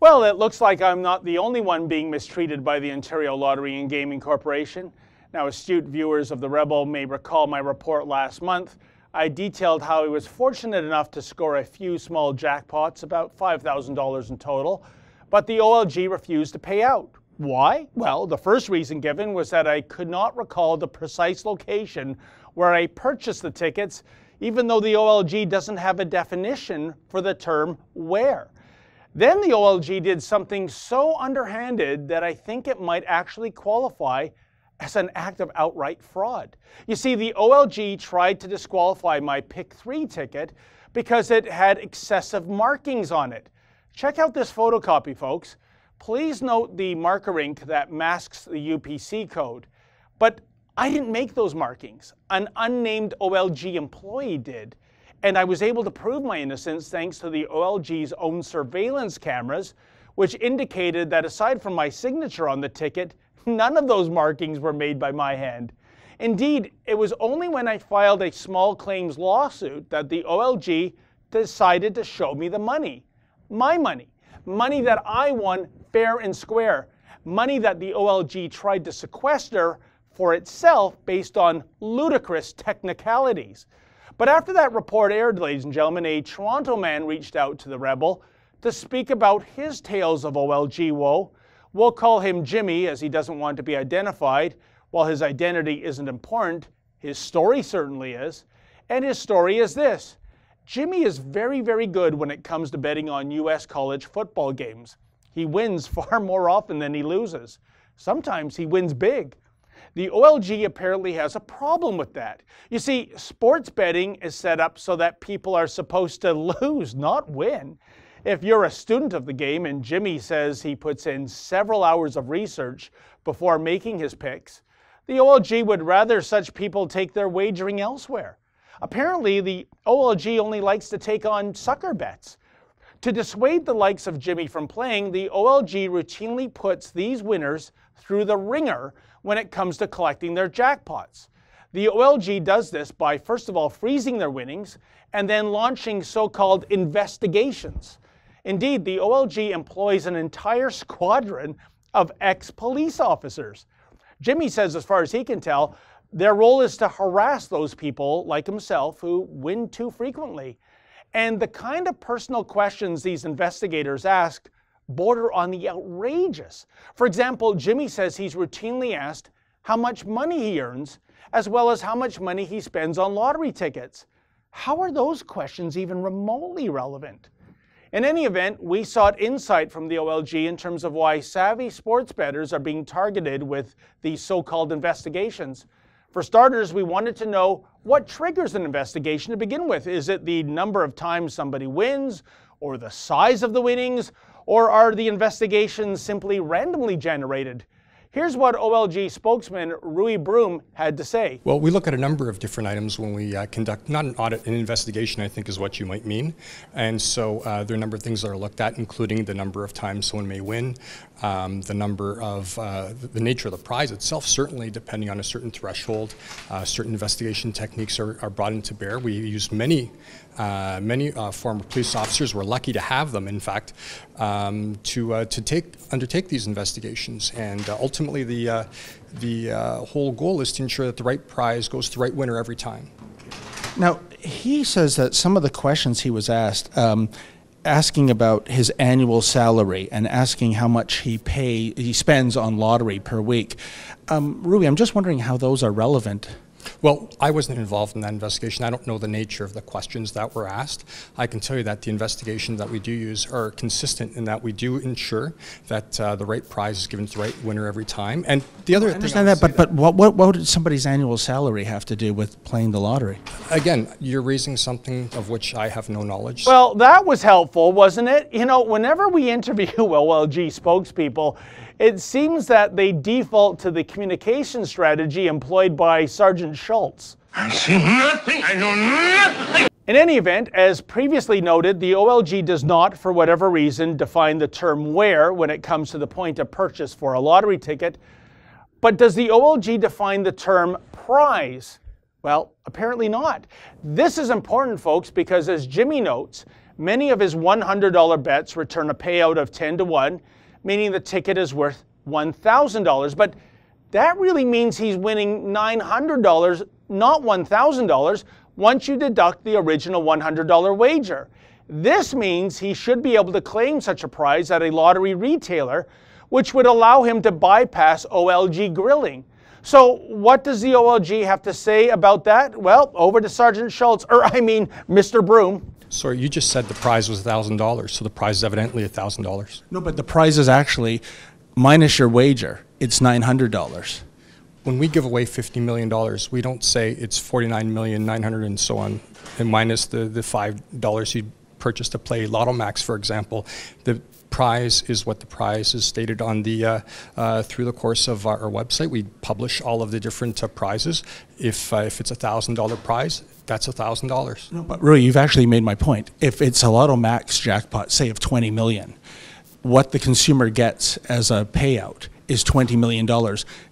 Well, it looks like I'm not the only one being mistreated by the Ontario Lottery and Gaming Corporation. Now, astute viewers of The Rebel may recall my report last month. I detailed how I was fortunate enough to score a few small jackpots, about $5,000 in total, but the OLG refused to pay out. Why? Well, the first reason given was that I could not recall the precise location where I purchased the tickets, even though the OLG doesn't have a definition for the term where. Then the OLG did something so underhanded that I think it might actually qualify as an act of outright fraud. You see, the OLG tried to disqualify my Pick 3 ticket because it had excessive markings on it. Check out this photocopy, folks. Please note the marker ink that masks the UPC code. But I didn't make those markings. An unnamed OLG employee did. And I was able to prove my innocence thanks to the OLG's own surveillance cameras, which indicated that aside from my signature on the ticket, none of those markings were made by my hand. Indeed, it was only when I filed a small claims lawsuit that the OLG decided to show me the money. My money. Money that I won fair and square. Money that the OLG tried to sequester for itself based on ludicrous technicalities. But after that report aired, ladies and gentlemen, a Toronto man reached out to The Rebel to speak about his tales of OLG woe. We'll call him Jimmy, as he doesn't want to be identified. While his identity isn't important, his story certainly is. And his story is this. Jimmy is very, very good when it comes to betting on U.S. college football games. He wins far more often than he loses. Sometimes he wins big. The OLG apparently has a problem with that. You see, sports betting is set up so that people are supposed to lose, not win. If you're a student of the game and Jimmy says he puts in several hours of research before making his picks, the OLG would rather such people take their wagering elsewhere. Apparently, the OLG only likes to take on sucker bets. To dissuade the likes of Jimmy from playing, the OLG routinely puts these winners through the ringer when it comes to collecting their jackpots. The OLG does this by, first of all, freezing their winnings and then launching so-called investigations. Indeed, the OLG employs an entire squadron of ex-police officers. Jimmy says, as far as he can tell, their role is to harass those people like himself who win too frequently. And the kind of personal questions these investigators ask border on the outrageous. For example, Jimmy says he's routinely asked how much money he earns, as well as how much money he spends on lottery tickets. How are those questions even remotely relevant? In any event, we sought insight from the OLG in terms of why savvy sports bettors are being targeted with these so-called investigations. For starters, we wanted to know what triggers an investigation to begin with. Is it the number of times somebody wins, or the size of the winnings, or are the investigations simply randomly generated? Here's what OLG spokesman Rui Broom had to say. Well, we look at a number of different items when we conduct, not an audit, an investigation, I think is what you might mean. And so there are a number of things that are looked at, including the number of times someone may win, the number of, the nature of the prize itself, certainly depending on a certain threshold. Certain investigation techniques are brought into bear. We use many former police officers, we're lucky to have them, in fact, to undertake these investigations. And ultimately, the whole goal is to ensure that the right prize goes to the right winner every time. Now, he says that some of the questions he was asked, asking about his annual salary and asking how much he spends on lottery per week. Rui, I'm just wondering how those are relevant. Well, I wasn't involved in that investigation. I don't know the nature of the questions that were asked. I can tell you that the investigations that we do use are consistent in that we do ensure that the right prize is given to the right winner every time. And the other I understand that, but what did somebody's annual salary have to do with playing the lottery? Again, you're raising something of which I have no knowledge. Well, that was helpful, wasn't it? You know, whenever we interview OLG spokespeople, it seems that they default to the communication strategy employed by Sergeant Schultz. I see nothing. I know nothing. In any event, as previously noted, the OLG does not, for whatever reason, define the term where when it comes to the point of purchase for a lottery ticket. But does the OLG define the term prize? Well, apparently not. This is important, folks, because as Jimmy notes, Many of his $100 bets return a payout of 10 to 1, meaning the ticket is worth $1,000. But that really means he's winning $900, not $1,000, once you deduct the original $100 wager. This means he should be able to claim such a prize at a lottery retailer, which would allow him to bypass OLG grilling. So what does the OLG have to say about that? Well, over to Sergeant Schultz, Mr. Broom. Sorry, you just said the prize was $1,000, so the prize is evidently $1,000. No, but the prize is actually, minus your wager, it's $900. When we give away $50 million, we don't say it's $49,900,000 and so on, and minus the $5 you purchased to play Lotto Max, for example. The prize is what the prize is stated on the through the course of our website. We publish all of the different prizes. If it's $1,000 prize, that's $1,000. No, but Rui, you've actually made my point. If it's a Lotto Max jackpot, say of $20 million, what the consumer gets as a payout is $20 million,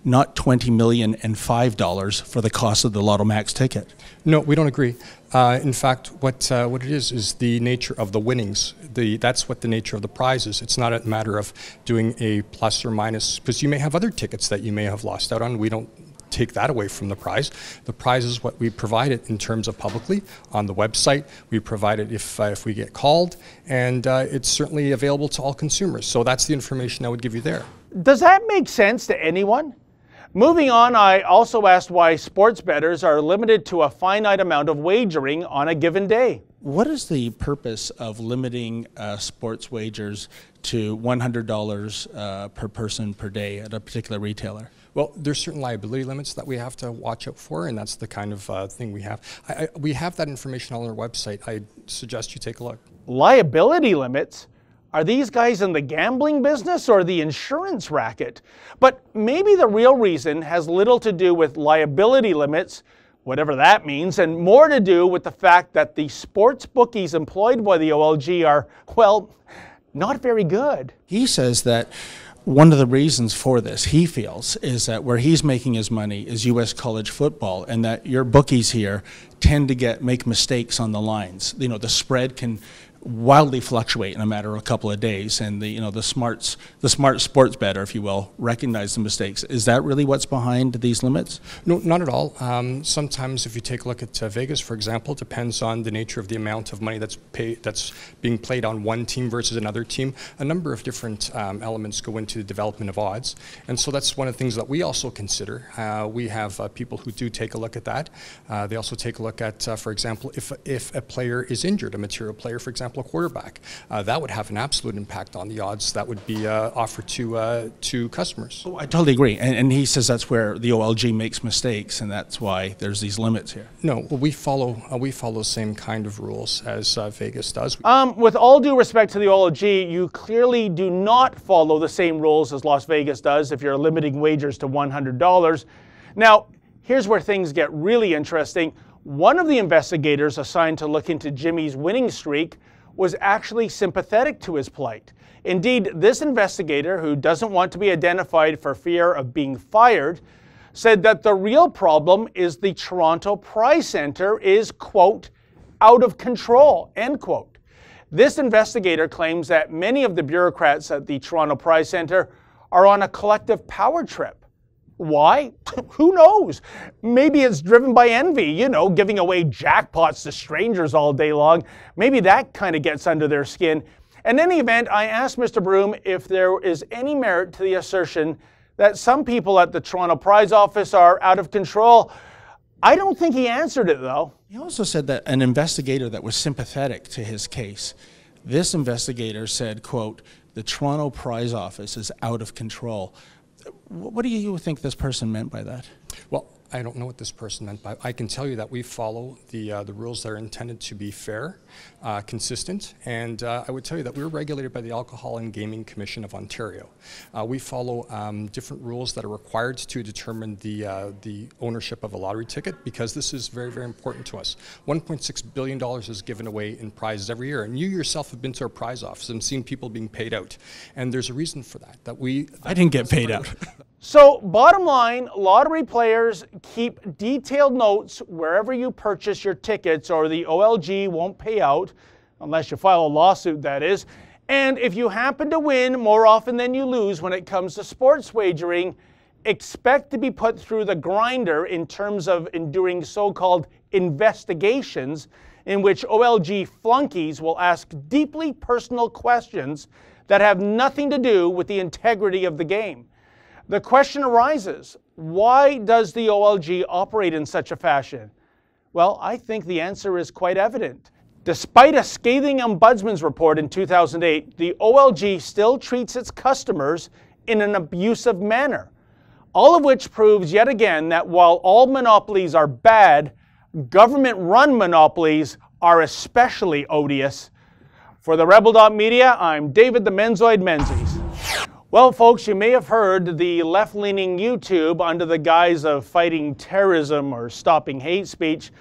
not $20,005 for the cost of the Lotto Max ticket. No, we don't agree. In fact, what it is the nature of the winnings. That's what the nature of the prize is. It's not a matter of doing a plus or minus, because you may have other tickets that you may have lost out on. We don't take that away from the prize. The prize is what we provide it in terms of publicly on the website. We provide it if we get called, and it's certainly available to all consumers. So that's the information I would give you there. Does that make sense to anyone? Moving on, I also asked why sports bettors are limited to a finite amount of wagering on a given day. What is the purpose of limiting sports wagers to $100 per person per day at a particular retailer? Well, there's certain liability limits that we have to watch out for, and that's the kind of thing we have. We have that information on our website. I suggest you take a look. Liability limits? Are these guys in the gambling business or the insurance racket? But maybe the real reason has little to do with liability limits, whatever that means, and more to do with the fact that the sports bookies employed by the OLG are, well, not very good. He says that one of the reasons for this, he feels, is that where he's making his money is U.S. college football, and that your bookies here tend to make mistakes on the lines. You know, the spread can wildly fluctuate in a matter of a couple of days, and the smart sports bettor, if you will, recognize the mistakes. Is that really what's behind these limits? No, not at all. Sometimes, if you take a look at Vegas, for example, it depends on the nature of the amount of money that's being played on one team versus another team. A number of different elements go into the development of odds, and so that's one of the things that we also consider. We have people who do take a look at that. They also take a look at, for example, if a player is injured, a material player, for example, a quarterback, that would have an absolute impact on the odds that would be offered to customers. Oh, I totally agree, and he says that's where the OLG makes mistakes, and that's why there's these limits here. No, well, we follow the same kind of rules as Vegas does. With all due respect to the OLG, you clearly do not follow the same rules as Las Vegas does if you're limiting wagers to $100. Now, here's where things get really interesting. One of the investigators assigned to look into Jimmy's winning streak was actually sympathetic to his plight. Indeed, this investigator, who doesn't want to be identified for fear of being fired, said that the real problem is the Toronto Prize Center is, quote, out of control, end quote. This investigator claims that many of the bureaucrats at the Toronto Prize Center are on a collective power trip. Why? Who knows? Maybe it's driven by envy, giving away jackpots to strangers all day long. Maybe that kind of gets under their skin. In any event, I asked Mr. Broom if there is any merit to the assertion that some people at the Toronto Prize Office are out of control. I don't think he answered it, though. He also said that an investigator that was sympathetic to his case, this investigator said, quote, the Toronto Prize Office is out of control. What do you think this person meant by that? Well, I don't know what this person meant by. I can tell you that we follow the rules that are intended to be fair, consistent, and I would tell you that we're regulated by the Alcohol and Gaming Commission of Ontario. We follow different rules that are required to determine the ownership of a lottery ticket, because this is very, very important to us. $1.6 billion is given away in prizes every year, and you yourself have been to our prize office and seen people being paid out, and there's a reason for that. I didn't get paid out. So, bottom line, lottery players keep detailed notes wherever you purchase your tickets or the OLG won't pay out. unless you file a lawsuit, that is. And if you happen to win more often than you lose when it comes to sports wagering, expect to be put through the grinder in terms of enduring so-called investigations in which OLG flunkies will ask deeply personal questions that have nothing to do with the integrity of the game. The question arises, why does the OLG operate in such a fashion? Well, I think the answer is quite evident. Despite a scathing ombudsman's report in 2008, the OLG still treats its customers in an abusive manner. All of which proves yet again that while all monopolies are bad, government-run monopolies are especially odious. For the Rebel.media, I'm David the Menzoid Menzies. Well, folks, you may have heard the left-leaning YouTube, under the guise of fighting terrorism or stopping hate speech,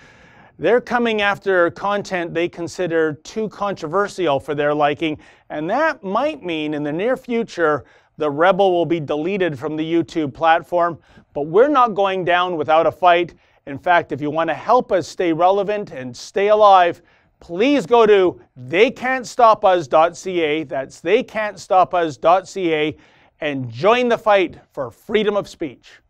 they're coming after content they consider too controversial for their liking, and that might mean in the near future the Rebel will be deleted from the YouTube platform, but we're not going down without a fight. In fact, if you want to help us stay relevant and stay alive, please go to theycan'tstopus.ca, that's theycan'tstopus.ca, and join the fight for freedom of speech.